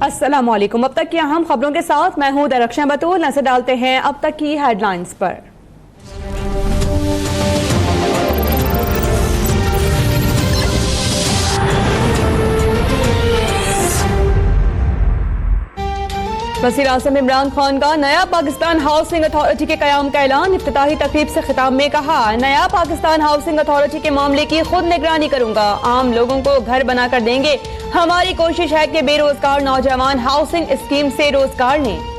अस्सलाम वालेकुम। अब तक की अहम खबरों के साथ मैं हूं दरख्शां बतूल। नजर डालते हैं अब तक की हेडलाइंस पर। वज़ीर आज़म इमरान खान का नया पाकिस्तान हाउसिंग अथॉरिटी के क़याम का ऐलान। इफ्तिताही तकरीब से खिताब में कहा, नया पाकिस्तान हाउसिंग अथॉरिटी के मामले की खुद निगरानी करूंगा, आम लोगों को घर बनाकर देंगे। हमारी कोशिश है कि बेरोजगार नौजवान हाउसिंग स्कीम से रोजगार लें।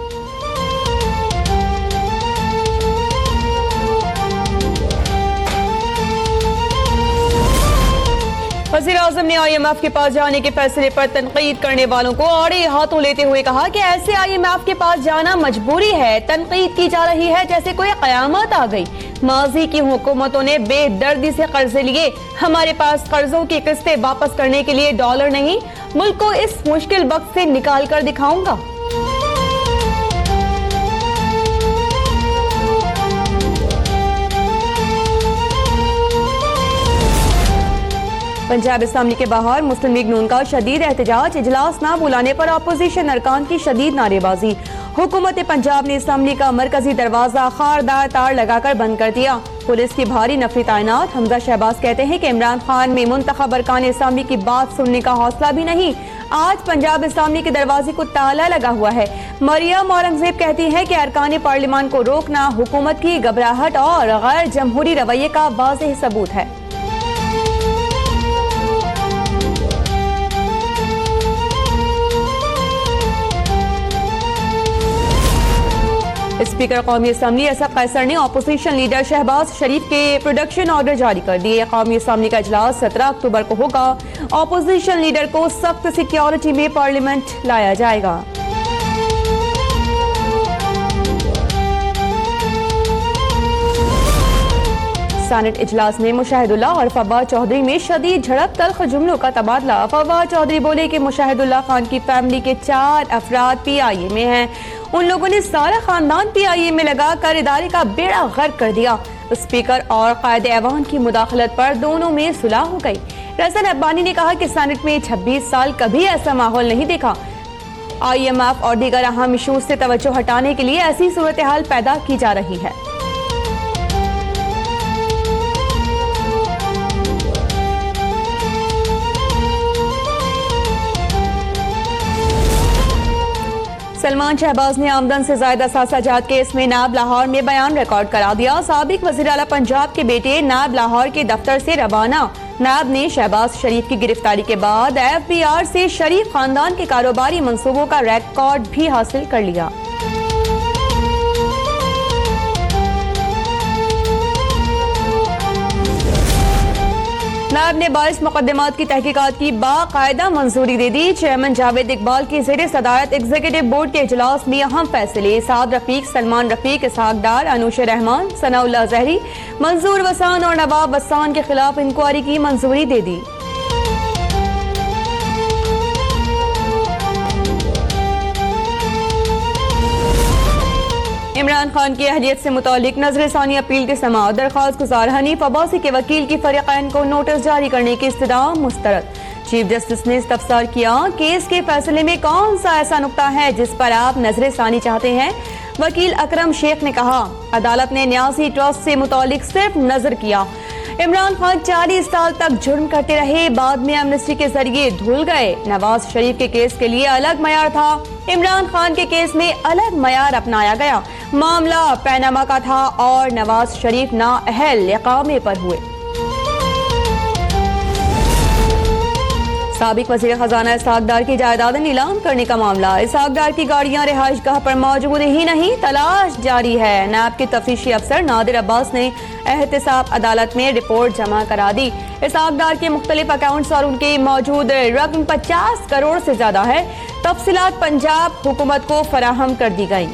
वज़ीर आज़म ने IMF के पास जाने के फैसले पर तनकीद करने वालों को आड़े हाथों लेते हुए कहा कि ऐसे IMF के पास जाना मजबूरी है। तनकीद की जा रही है जैसे कोई कयामत आ गई। माजी की हुकूमतों ने बेदर्दी से कर्जे लिए, हमारे पास कर्जों की किस्तें वापस करने के लिए डॉलर नहीं। मुल्क को इस मुश्किल वक्त से निकाल कर दिखाऊंगा। पंजाब असेंबली के बाहर मुस्लिम लीग नून का शदीद एहतजाज। इजलास न बुलाने पर अपोजिशन अरकान की शदीद नारेबाजी। हुकूमत पंजाब ने असेंबली का मरकजी दरवाजा खारदार तार लगाकर बंद कर दिया। पुलिस की भारी नफरी तैनात। हमजा शहबाज कहते हैं कि इमरान खान में मुंतखब अरकान असेंबली की बात सुनने का हौसला भी नहीं। आज पंजाब असेंबली के दरवाजे को ताला लगा हुआ है। मरियम औरंगजेब कहती हैं कि अरकान पार्लियामान को रोकना हुकूमत की घबराहट और गैर जमहूरी रवैये का वाज़ेह सबूत है। स्पीकर कौमी असेंबली असद कैसर ने अपोजिशन लीडर शहबाज शरीफ के प्रोडक्शन ऑर्डर जारी कर दिए। कौमी असेंबली का इजलास 17 अक्टूबर को होगा। अपोजिशन लीडर को सख्त सिक्योरिटी में पार्लियामेंट लाया जाएगा। सेनेट इजलास में मुशाहिदुल्लाह और फवाद चौधरी में शदीद झड़प, तल्ख जुमलों का तबादला। फवाद चौधरी बोले कि मुशाहिदुल्लाह खान की फैमिली के 4 अफराद PIA में हैं। उन लोगों ने सारा खानदान PIA में लगाकर इदारे का बेड़ा गर्क कर दिया। स्पीकर और कायदे ऐवान की मुदाखलत पर दोनों में सुलह हो गई। रसन अब्बानी ने कहा कि सेनेट में 26 साल कभी ऐसा माहौल नहीं देखा। IMF और दीगर अहम इशूज से तवज्जो हटाने के लिए ऐसी सूरत हाल पैदा की जा रही है। सलमान शहबाज ने आमदन से ज्यादा सासाजात केस में नायब लाहौर में बयान रिकॉर्ड करा दिया। साबिक वज़ीर आला पंजाब के बेटे नायब लाहौर के दफ्तर से रवाना। नायब ने शहबाज शरीफ की गिरफ्तारी के बाद FBR से शरीफ खानदान के कारोबारी मंसूबों का रिकॉर्ड भी हासिल कर लिया। नायब ने 22 मुकदमात की तहकीकात की बाकायदा मंजूरी दे दी। चेयरमैन जावेद इकबाल की ज़ेर सदारत एग्जीक्यूटिव बोर्ड के इजलास में अहम फैसले। साद रफीक, सलमान रफीक, इसहाक डार, अनुश रहमान, सनाउल्लाह जहरी, मंजूर वसान और नवाब वसान के खिलाफ इंक्वायरी की मंजूरी दे दी। इमरान खान की अहलियत से मुतालिक नजरसानी अपील के समाअत। दरख्वास्त गुजार हनीफ अब्बासी के वकील की फरीक़ैन को नोटिस जारी करने की इस्तदाम मुस्तरद। चीफ जस्टिस ने इस्तफसार किया, केस के फैसले में कौन सा ऐसा नुक्ता है जिस पर आप नजरसानी चाहते हैं। वकील अकरम शेख ने कहा, अदालत ने न्यासी ट्रस्ट से मुतालिक सिर्फ नजर किया। इमरान खान 40 साल तक जुर्म करते रहे, बाद में एमनेस्टी के जरिए धुल गए। नवाज शरीफ के केस के लिए अलग मयार था, इमरान खान के केस में अलग मयार अपनाया गया। मामला पैनामा का था और नवाज शरीफ नाअहल इकामे पर हुए। साबिक वज़ीर खजाना इसहाक डार की जायदादें नीलाम करने का मामला। इसहाक डार की गाड़ियां रिहाइश गाह पर मौजूद ही नहीं, तलाश जारी है। नायब के तफ्तीशी अफसर नादिर अब्बास ने एहतसाब अदालत में रिपोर्ट जमा करा दी। इसहाक डार के मुख्तलिफ अकाउंट्स और उनकी मौजूद रकम 50 करोड़ से ज्यादा है। तफसीलात पंजाब हुकूमत को फराहम कर दी गई।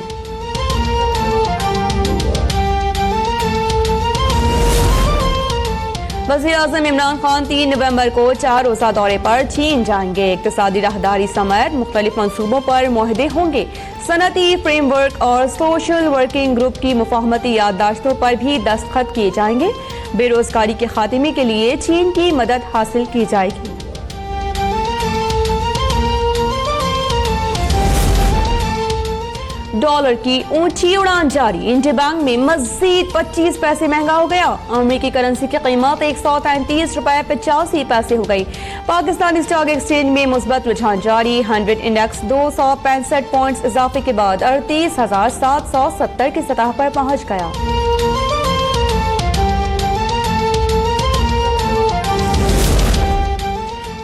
वज़ीर आज़म इमरान खान 3 नवंबर को 4 रोज़ा दौरे पर चीन जाएंगे। इक़्तिसादी राहदारी समेत मुख्तलिफ मंसूबों पर मुआहदे होंगे। सनती फ्रेमवर्क और सोशल वर्किंग ग्रुप की मुफाहमती याददाश्तों पर भी दस्तखत किए जाएंगे। बेरोजगारी के खात्मे के लिए चीन की मदद हासिल की जाएगी। डॉलर की ऊंची उड़ान जारी, इंटरबैंक में मजीद 25 पैसे महंगा हो गया। अमेरिकी करेंसी की कीमत 133 रुपए 85 पैसे हो गई। पाकिस्तानी स्टॉक एक्सचेंज में मुस्बत रुझान जारी, 100 इंडेक्स 265 पॉइंट्स इजाफे के बाद 38,770 की सतह पर पहुंच गया।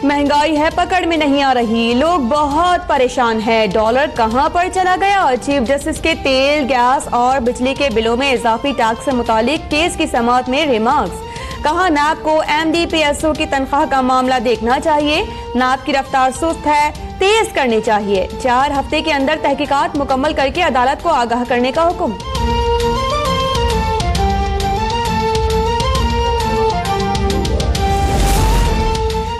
महंगाई है पकड़ में नहीं आ रही, लोग बहुत परेशान हैं। डॉलर कहां पर चला गया? चीफ जस्टिस के तेल, गैस और बिजली के बिलों में इजाफी टैक्स से मुतालिक केस की समाअत में रिमार्क्स। कहा नैब को MDPSO की तनख्वाह का मामला देखना चाहिए। नैब की रफ्तार सुस्त है, तेज करनी चाहिए। 4 हफ्ते के अंदर तहकीकात मुकम्मल करके अदालत को आगाह करने का हुक्म।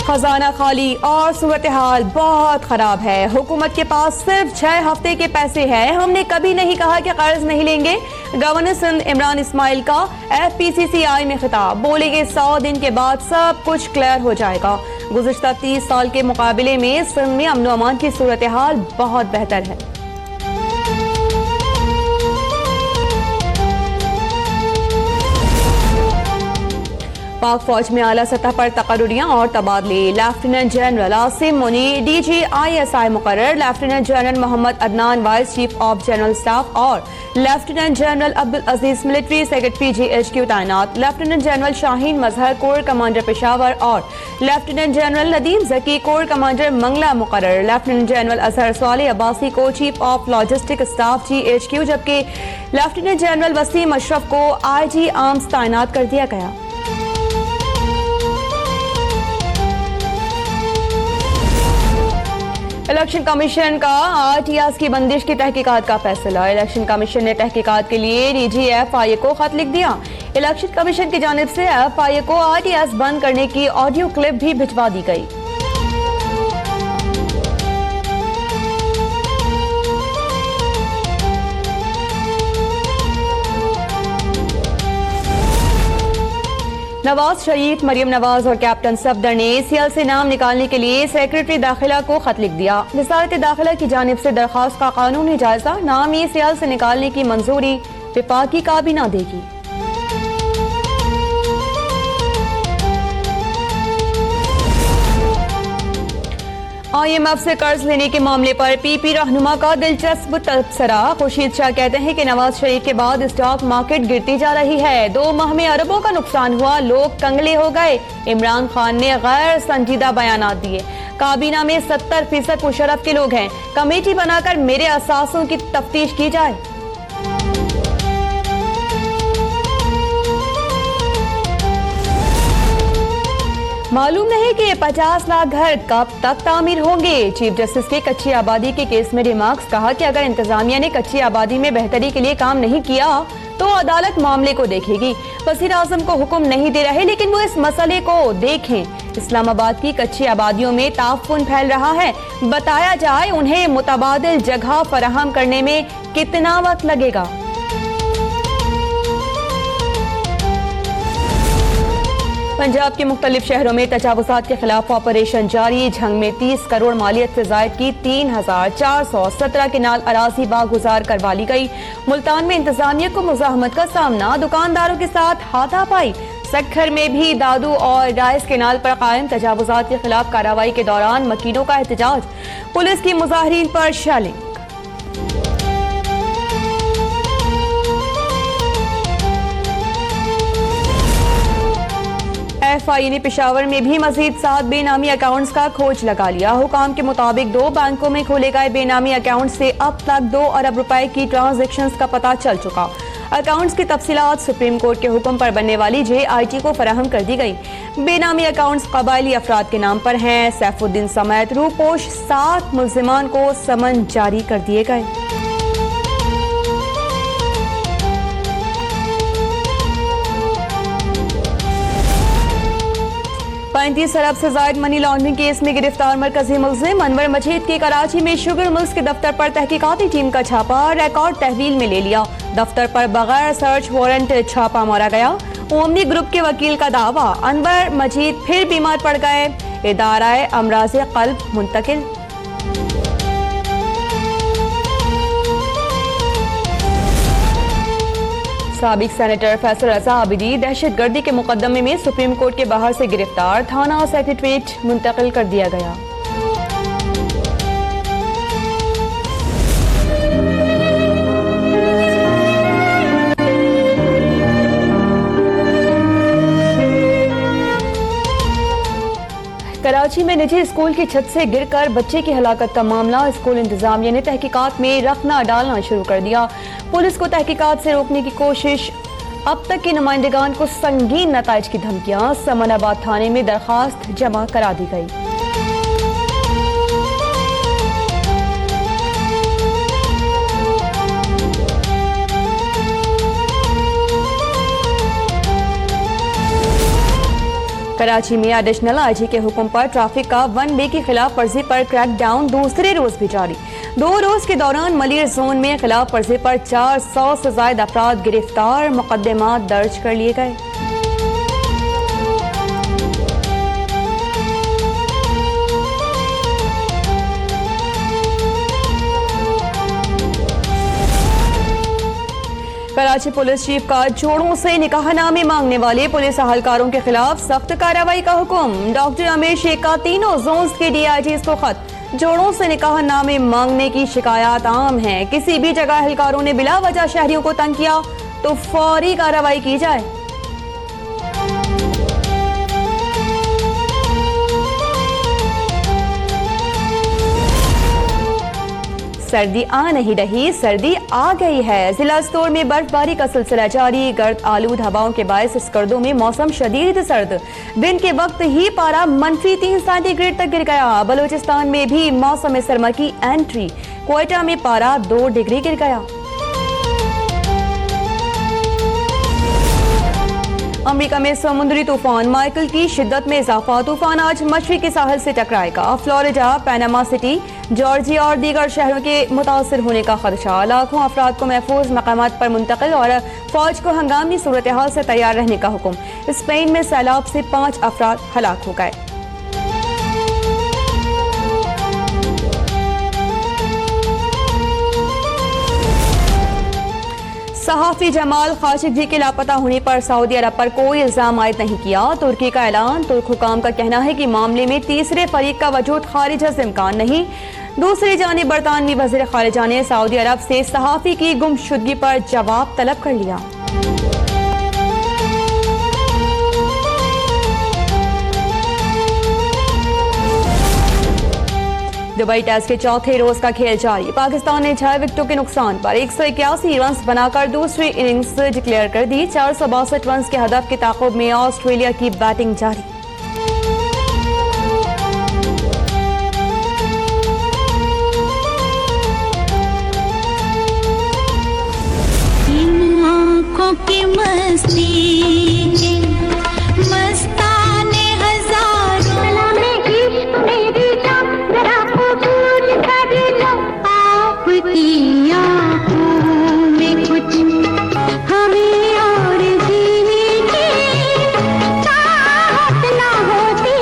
खजाना खाली और सूरत हाल बहुत खराब है। हुकूमत के पास सिर्फ 6 हफ्ते के पैसे हैं। हमने कभी नहीं कहा कि कर्ज नहीं लेंगे। गवर्नर सिंध इमरान इस्माइल का FPCCI में खिताब, बोलेंगे 100 दिन के बाद सब कुछ क्लियर हो जाएगा। गुज़िश्ता 30 साल के मुकाबले में सिंध में अमन व अमान की सूरत हाल बहुत बेहतर है। पाक फौज में आला सतह पर तकर्रुरियां और तबादले। Lieutenant general Asim Munir DG ISI मुकर्रर, lieutenant general Mohammad Adnan vice chief of general staff और lieutenant general Abdul Aziz military secretary GHQ तैनात। Lieutenant general Shaheen Mazhar corps commander Peshawar और lieutenant general Nadeem Zaki corps commander Mangla मुकर्रर। लेफ्टिनेंट जनरल असहर स्वाले अब्बासी को chief of logistic staff GHQ, जबकि lieutenant general Waseem Ashraf को IG arms तैनात कर दिया गया। इलेक्शन कमीशन का RTS की बंदिश की तहकीकात का फैसला। इलेक्शन कमीशन ने तहकीकात के लिए DG FIA को खत लिख दिया। इलेक्शन कमीशन की जानिब से FIA को RTS बंद करने की ऑडियो क्लिप भी भिजवा दी गई। नवाज शरीफ, मरियम नवाज और कैप्टन सफदर ने ACL से नाम निकालने के लिए सेक्रेटरी दाखिला को खत लिख दिया। वजारत दाखिला की जानिब से दरखास्त का कानूनी जायजा, नाम ACL से निकालने की मंजूरी वफाकी काबीना देगी। IMF से कर्ज लेने के मामले पर PP रहनुमा का दिलचस्प तबसरा। खुर्शीद शाह कहते हैं कि नवाज शरीफ के बाद स्टॉक मार्केट गिरती जा रही है। 2 माह में अरबों का नुकसान हुआ, लोग कंगले हो गए। इमरान खान ने गैर संजीदा बयानात दिए। काबीना में 70% मुशर्रफ के लोग हैं। कमेटी बनाकर मेरे असासों की तफ्तीश की जाए। मालूम नहीं कि 50 लाख घर कब तक तामीर होंगे। चीफ जस्टिस के कच्ची आबादी के केस में रिमार्क्स। कहा कि अगर इंतजामिया ने कच्ची आबादी में बेहतरी के लिए काम नहीं किया तो अदालत मामले को देखेगी। वज़ीर आज़म को हुक्म नहीं दे रहे, लेकिन वो इस मसले को देखें। इस्लामाबाद की कच्ची आबादियों में ताफुन फैल रहा है। बताया जाए उन्हें मुतबादिल जगह फराहम करने में कितना वक्त लगेगा। पंजाब के मुख्तलिफ शहरों में तजावुज़ात के खिलाफ ऑपरेशन जारी। झंग में 30 करोड़ मालियत से जायद की 3,417 किनाल अराजी बागुजार करवा ली गई। मुल्तान में इंतजामिया को मुज़ाहमत का सामना, दुकानदारों के साथ हाथापाई। सक्खर में भी दादू और राइस केनाल पर कायम तजावुज़ात के खिलाफ कार्रवाई के दौरान मकीनों का एहतजाज। पुलिस की मुजाहिरीन पर शेलिंग। FIA ने पेशावर में भी मजीद 7 बेनामी अकाउंट्स का खोज लगा लिया। हुकाम के मुताबिक 2 बैंकों में खोले गए बेनामी अकाउंट से अब तक 2 अरब रुपए की ट्रांजैक्शंस का पता चल चुका। अकाउंट्स की तफसीलात सुप्रीम कोर्ट के हुक्म पर बनने वाली JIT को फराहम कर दी गई। बेनामी अकाउंट्स कबायली अफराद के नाम पर हैं। सैफुद्दीन समेत रूपोश 7 मुल्जिमान को समन जारी कर दिए गए। 35 अरब से जायद मनी लॉन्ड्रिंग केस में गिरफ्तार मरकजी मुल्जिम अनवर मजीद की कराची में शुगर मिल्स के दफ्तर पर तहकीकाती टीम का छापा, रिकॉर्ड तहवील में ले लिया। दफ्तर पर बगैर सर्च वारंट छापा मारा गया। ओमनी ग्रुप के वकील का दावा, अनवर मजीद फिर बीमार पड़ गए, इदारा अमराज़े क़ल्ब मुंतकिल। साबिक सेनेटर फैसल रजा आबिदी दहशतगर्दी के मुकदमे में सुप्रीम कोर्ट के बाहर से गिरफ्तार, थाना सेक्रेटरीट मुंतकिल कर दिया गया। कराची में निजी स्कूल की छत से गिरकर बच्चे की हलाकत का मामला, स्कूल इंतजामिया ने तहकीकात में रखना डालना शुरू कर दिया। पुलिस को तहकीकात से रोकने की कोशिश, अब तक के नुमाइंदगान को संगीन नताइज की धमकियां, समनाबाद थाने में दरखास्त जमा करा दी गई। कराची में एडिशनल आईजी के हुक्म पर ट्रैफिक का 1B की खिलाफ वर्जी पर क्रैकडाउन दूसरे रोज भी जारी। 2 रोज के दौरान मलिर जोन में खिलाफ वर्जी पर 400 से ज्यादा अफराद गिरफ्तार, मुकदमात दर्ज कर लिए गए। कराची पुलिस चीफ का जोड़ों से निकाहनामे मांगने वाले पुलिस अहलकारों के खिलाफ सख्त कार्रवाई का हुक्म। डॉक्टर अमीर शेख का तीनों जोन्स के DIGs को खत, जोड़ों से निकाहनामे मांगने की शिकायत आम है, किसी भी जगह अहलकारों ने बिला वजह शहरियों को तंग किया तो फौरी कार्रवाई की जाए। सर्दी आ नहीं रही, सर्दी आ गई है। जिला स्टोर में बर्फबारी का सिलसिला जारी, गर्द आलूद हवाओं के बायस स्कर्दों में मौसम शदीद सर्द, दिन के वक्त ही पारा -3 सेंटीग्रेड तक गिर गया। बलूचिस्तान में भी मौसम सरमा की एंट्री, क्वेटा में पारा 2 डिग्री गिर गया। अमेरिका में समुद्री तूफान माइकल की शिद्दत में इजाफा, तूफान आज मशरिकी साहल से टकराएगा। फ्लोरिडा, पैनामा सिटी, जॉर्जिया और दीगर शहरों के मुतासर होने का खदशा, लाखों अफराद को महफूज मकामात पर मुंतकिल और फौज को हंगामी सूरत हाल से तैयार रहने का हुक्म। स्पेन में सैलाब से 5 अफराद हलाक हो गए। सहाफी जमाल खाशिकजी के लापता होने पर सऊदी अरब पर कोई इल्जाम आयद नहीं किया, तुर्की का ऐलान। तुर्क हुकाम का कहना है कि मामले में तीसरे फरीक का वजूद खारिज से इम्कान नहीं। दूसरी जानिब बरतानवी वज़ीर खारिजा ने सऊदी अरब से सहाफी की गुमशुदगी पर जवाब तलब कर लिया। दुबई टेस्ट के चौथे रोज का खेल जारी, पाकिस्तान ने 6 विकेटों के नुकसान पर 181 रन बनाकर दूसरी इनिंग्स डिक्लेयर कर दी। 462 रन के हदफ के ताक़ुब में ऑस्ट्रेलिया की बैटिंग जारी। इन आँखों की मस्ती मस्ताने हजारों मेरी जरा कबूल कर लो, आपकी आँखों में कुछ हमें और जीने की चाहत ना होती।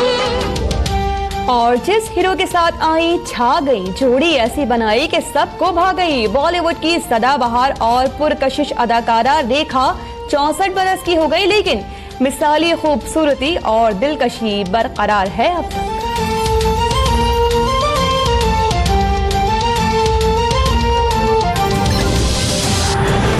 और जिस हीरो के साथ आई छा गई, जोड़ी ऐसी बनाई कि सबको भा गई। बॉलीवुड की सदाबहार और पुरकशिश अदाकारा रेखा 64 बरस की हो गई, लेकिन मिसाली खूबसूरती और दिलकशी बरकरार है अब तक।